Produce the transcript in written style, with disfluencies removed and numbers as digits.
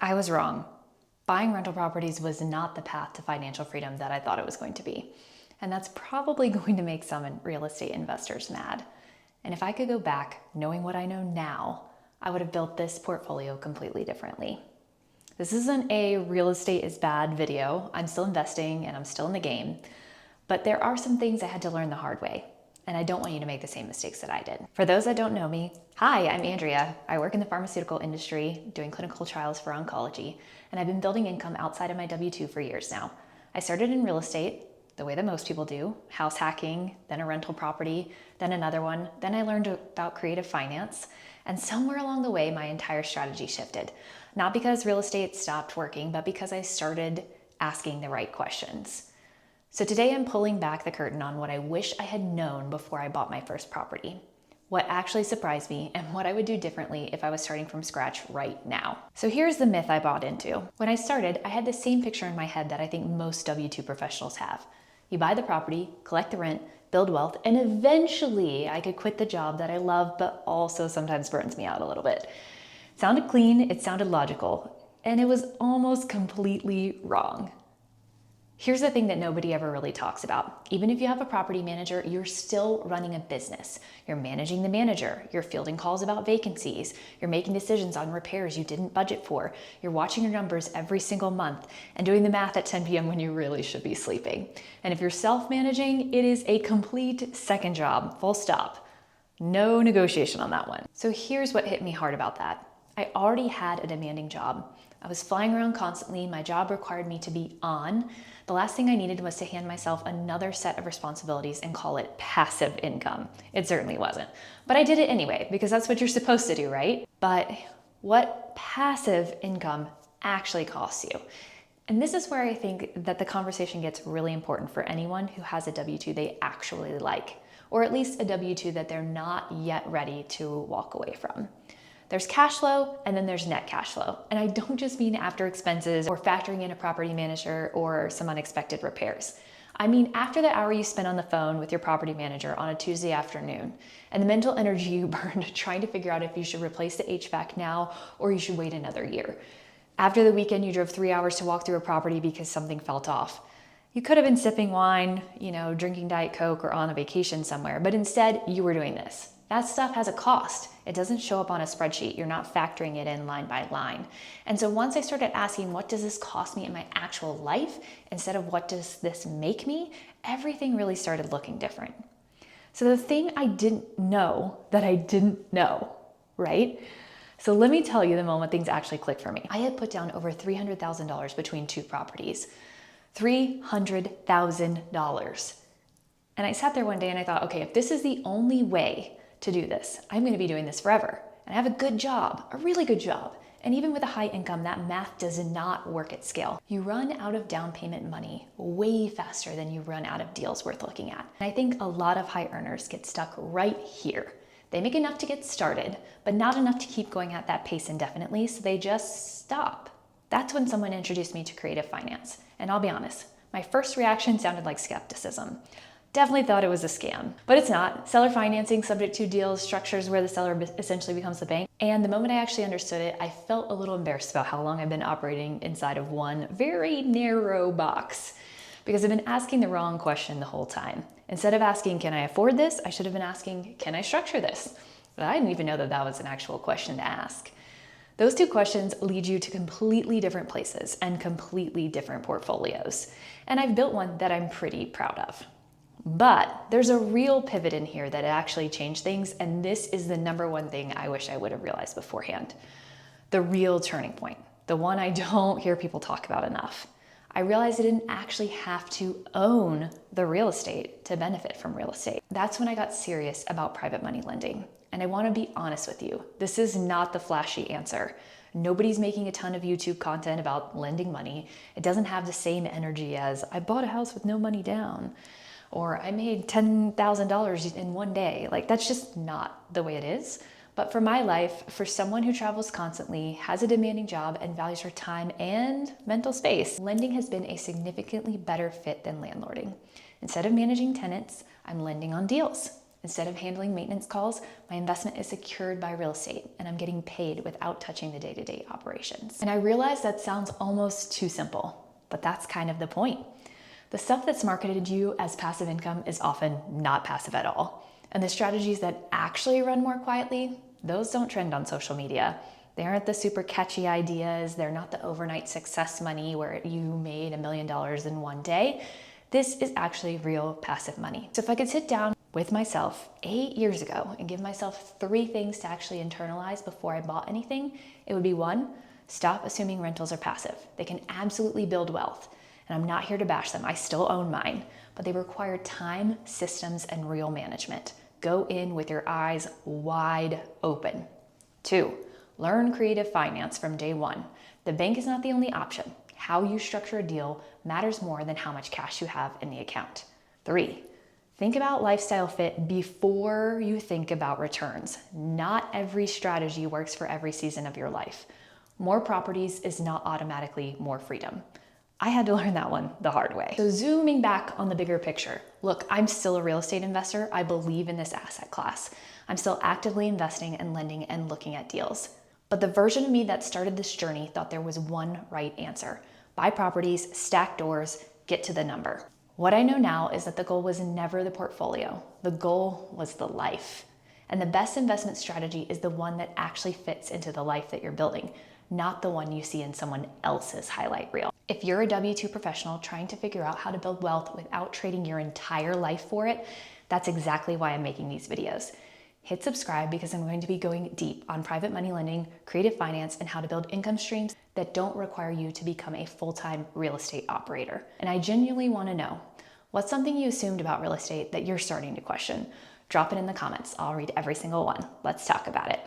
I was wrong. Buying rental properties was not the path to financial freedom that I thought it was going to be. And that's probably going to make some real estate investors mad. And if I could go back, knowing what I know now, I would have built this portfolio completely differently. This isn't a real estate is bad video. I'm still investing and I'm still in the game. But there are some things I had to learn the hard way. And I don't want you to make the same mistakes that I did. For those that don't know me, hi, I'm Andrea. I work in the pharmaceutical industry doing clinical trials for oncology, and I've been building income outside of my W-2 for years now. I started in real estate, the way that most people do, house hacking, then a rental property, then another one. Then I learned about creative finance, and somewhere along the way, my entire strategy shifted. Not because real estate stopped working, but because I started asking the right questions. So today I'm pulling back the curtain on what I wish I had known before I bought my first property, what actually surprised me, and what I would do differently if I was starting from scratch right now. So here's the myth I bought into. When I started, I had the same picture in my head that I think most W-2 professionals have. You buy the property, collect the rent, build wealth, and eventually I could quit the job that I love but also sometimes burns me out a little bit. It sounded clean, it sounded logical, and it was almost completely wrong. Here's the thing that nobody ever really talks about. Even if you have a property manager, you're still running a business. You're managing the manager. You're fielding calls about vacancies. You're making decisions on repairs you didn't budget for. You're watching your numbers every single month and doing the math at 10 p.m. when you really should be sleeping. And if you're self-managing, it is a complete second job, full stop. No negotiation on that one. So here's what hit me hard about that. I already had a demanding job. I was flying around constantly. My job required me to be on. The last thing I needed was to hand myself another set of responsibilities and call it passive income. It certainly wasn't. But I did it anyway, because that's what you're supposed to do, right? But what passive income actually costs you? And this is where I think that the conversation gets really important for anyone who has a W-2 they actually like, or at least a W-2 that they're not yet ready to walk away from. There's cash flow and then there's net cash flow. And I don't just mean after expenses or factoring in a property manager or some unexpected repairs. I mean after the hour you spend on the phone with your property manager on a Tuesday afternoon and the mental energy you burned trying to figure out if you should replace the HVAC now or you should wait another year. After the weekend you drove 3 hours to walk through a property because something felt off. You could have been sipping wine, drinking Diet Coke or on a vacation somewhere, but instead you were doing this. That stuff has a cost. It doesn't show up on a spreadsheet. You're not factoring it in line by line. And so once I started asking, what does this cost me in my actual life, instead of what does this make me, everything really started looking different. So the thing I didn't know that I didn't know, right? So let me tell you the moment things actually clicked for me. I had put down over $300,000 between two properties. $300,000. And I sat there one day and I thought, okay, if this is the only way to do this, I'm going to be doing this forever. And I have a good job, a really good job. And even with a high income, that math does not work at scale. You run out of down payment money way faster than you run out of deals worth looking at. And I think a lot of high earners get stuck right here. They make enough to get started, but not enough to keep going at that pace indefinitely, so they just stop. That's when someone introduced me to creative finance. And I'll be honest, my first reaction sounded like skepticism. Definitely thought it was a scam, but it's not. Seller financing, subject to deals, structures where the seller essentially becomes the bank. And the moment I actually understood it, I felt a little embarrassed about how long I've been operating inside of one very narrow box, because I've been asking the wrong question the whole time. Instead of asking, can I afford this? I should have been asking, can I structure this? But I didn't even know that that was an actual question to ask. Those two questions lead you to completely different places and completely different portfolios. And I've built one that I'm pretty proud of. But there's a real pivot in here that actually changed things, and this is the number one thing I wish I would have realized beforehand. The real turning point, the one I don't hear people talk about enough. I realized I didn't actually have to own the real estate to benefit from real estate. That's when I got serious about private money lending. And I want to be honest with you, this is not the flashy answer. Nobody's making a ton of YouTube content about lending money. It doesn't have the same energy as, I bought a house with no money down, or I made $10,000 in one day. Like, that's just not the way it is. But for my life, for someone who travels constantly, has a demanding job, and values her time and mental space, lending has been a significantly better fit than landlording. Instead of managing tenants, I'm lending on deals. Instead of handling maintenance calls, my investment is secured by real estate and I'm getting paid without touching the day-to-day operations. And I realize that sounds almost too simple, but that's kind of the point. The stuff that's marketed to you as passive income is often not passive at all. And the strategies that actually run more quietly, those don't trend on social media. They aren't the super catchy ideas. They're not the overnight success money where you made $1 million in one day. This is actually real passive money. So if I could sit down with myself 8 years ago and give myself 3 things to actually internalize before I bought anything, it would be 1, stop assuming rentals are passive. They can absolutely build wealth. And I'm not here to bash them. I still own mine, but they require time, systems, and real management. Go in with your eyes wide open. 2, learn creative finance from day 1. The bank is not the only option. How you structure a deal matters more than how much cash you have in the account. 3, think about lifestyle fit before you think about returns. Not every strategy works for every season of your life. More properties is not automatically more freedom. I had to learn that one the hard way. So zooming back on the bigger picture, look, I'm still a real estate investor. I believe in this asset class. I'm still actively investing and lending and looking at deals. But the version of me that started this journey thought there was one right answer. Buy properties, stack doors, get to the number. What I know now is that the goal was never the portfolio. The goal was the life. And the best investment strategy is the one that actually fits into the life that you're building, not the one you see in someone else's highlight reel. If you're a W-2 professional trying to figure out how to build wealth without trading your entire life for it, that's exactly why I'm making these videos. Hit subscribe because I'm going to be going deep on private money lending, creative finance, and how to build income streams that don't require you to become a full-time real estate operator. And I genuinely want to know, what's something you assumed about real estate that you're starting to question? Drop it in the comments. I'll read every single one. Let's talk about it.